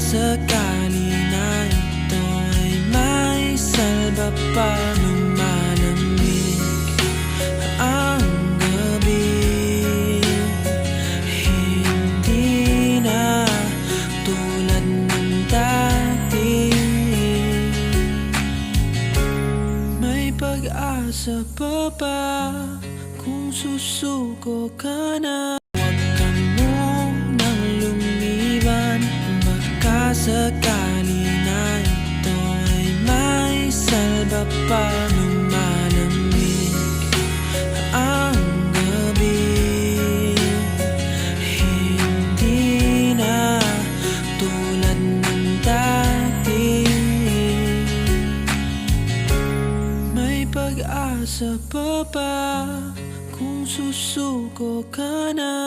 sakali na ito ay may salba pa ng malamig ang gabi. Hindi na tulad ng dati, may pag-asa pa ba kung susuko ka na? Sakali na ito ay may salba pa ng malamig ang gabi. Hindi na tulad ng dati, may pag-asa pa ba kung susuko ka na?